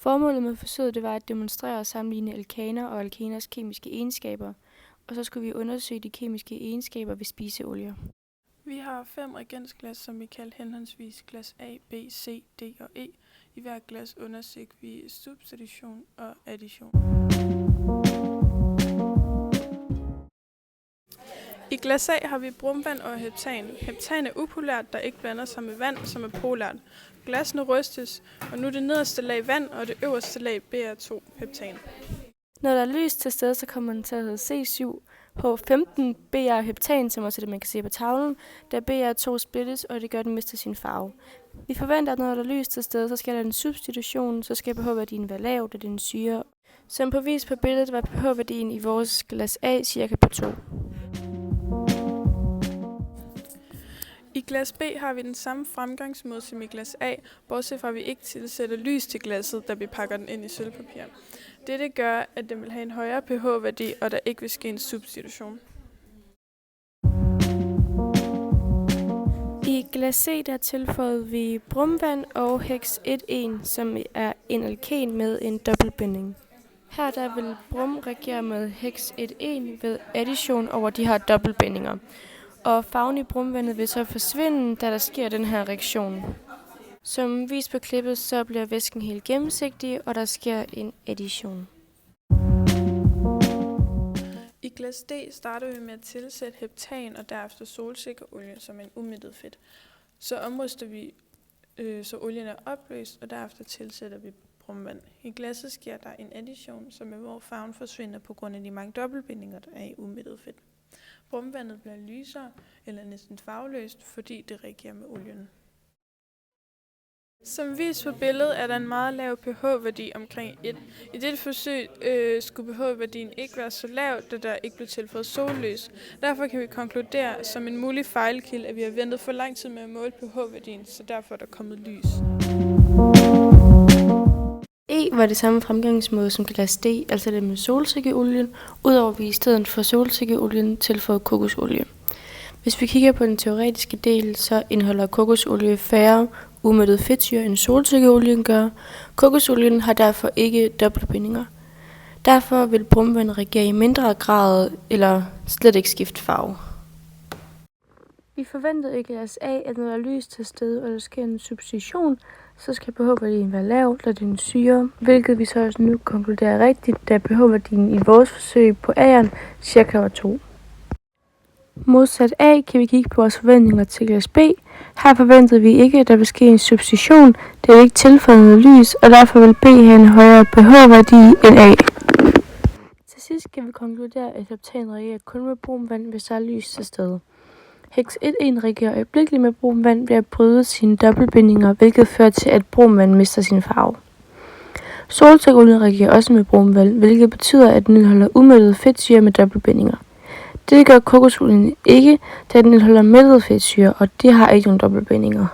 Formålet med forsøget det var at demonstrere og sammenligne alkaner og alkaners kemiske egenskaber, og så skulle vi undersøge de kemiske egenskaber ved spiseolier. Vi har 5 reagensglas, som vi kalder henholdsvis glas A, B, C, D og E. I hver glas undersøgte vi substitution og addition. I glas A har vi brumvand og heptan. Heptan er upolært, der ikke blander sig med vand, som er polært. Glassene rystes, og nu er det nederste lag vand, og det øverste lag Br2 heptan. Når der er lys til stede, så kommer den til at hedde C7H15 Br heptan, som også det, man kan se på tavlen, da Br2 splittes, og det gør, at den mister sin farve. Vi forventer, at når der er lys til stede, så skal der en substitution, så skal pH-værdien være lav, da det er en syre. Som påvist på billedet var pH-værdien i vores glas A cirka på 2. I glas B har vi den samme fremgangsmåde som i glas A, bortset fra at vi ikke tilsætter lys til glasset, da vi pakker den ind i sølvpapir. Dette gør, at den vil have en højere pH-værdi, og der ikke vil ske en substitution. I glas C der tilføjede vi brumvand og hex 1,1, som er en alkan med en dobbeltbinding. Her der vil brum reagere med hex 1,1 ved addition over de her dobbeltbindinger. Og farven i brumvandet vil så forsvinde, da der sker den her reaktion. Som vist på klippet, så bliver væsken helt gennemsigtig, og der sker en addition. I glas D starter vi med at tilsætte heptan og derefter solsikkeolie som en umættet fedt. Så omryster vi, så olien er opløst, og derefter tilsætter vi brumvand. I glasset sker der en addition, som er hvor farven forsvinder på grund af de mange dobbeltbindinger, der er i umættet fedt. Brumvandet bliver lysere eller næsten farveløst, fordi det reagerer med olien. Som vist på billedet er der en meget lav pH-værdi omkring 1. I dette forsøg skulle pH-værdien ikke være så lav, da der ikke blev tilføjet sollys. Derfor kan vi konkludere som en mulig fejlkilde, at vi har ventet for lang tid med at måle pH-værdien, så derfor er der kommet lys. E var det samme fremgangsmåde som glas D, altså det med solsikkeolien, udover at vi i stedet for solsikkeolien tilføjede kokosolie. Hvis vi kigger på den teoretiske del, så indeholder kokosolie færre umættede fedtsyre end solsikkeolien gør. Kokosolien har derfor ikke dobbeltbindinger. Derfor vil brumvand reagere i mindre grad eller slet ikke skifte farve. Vi forventede i glas A, at når der er lys til stede, og der sker en substitution, så skal pH-værdien være lav, da det er en syre, hvilket vi så også nu konkluderer rigtigt, da pH-værdien i vores forsøg på A'eren cirka var 2. Modsat A kan vi kigge på vores forventninger til glas B. Her forventede vi ikke, at der vil ske en substitution, da vi ikke tilføjede noget lys, og derfor vil B have en højere pH-værdi end A. Til sidst kan vi konkludere, at heptan reagerer kun med brumvand, hvis der er lys til stede. Hex 1,1 reagerer øjeblikkeligt med brumvand ved at bryde sine dobbeltbindinger, hvilket fører til, at brumvand mister sin farve. Solsikkeolien reagerer også med brumvand, hvilket betyder, at den indeholder umættede fedtsyre med dobbeltbindinger. Det gør kokosolien ikke, da den indeholder mættede fedtsyre, og de har ikke nogen dobbeltbindinger.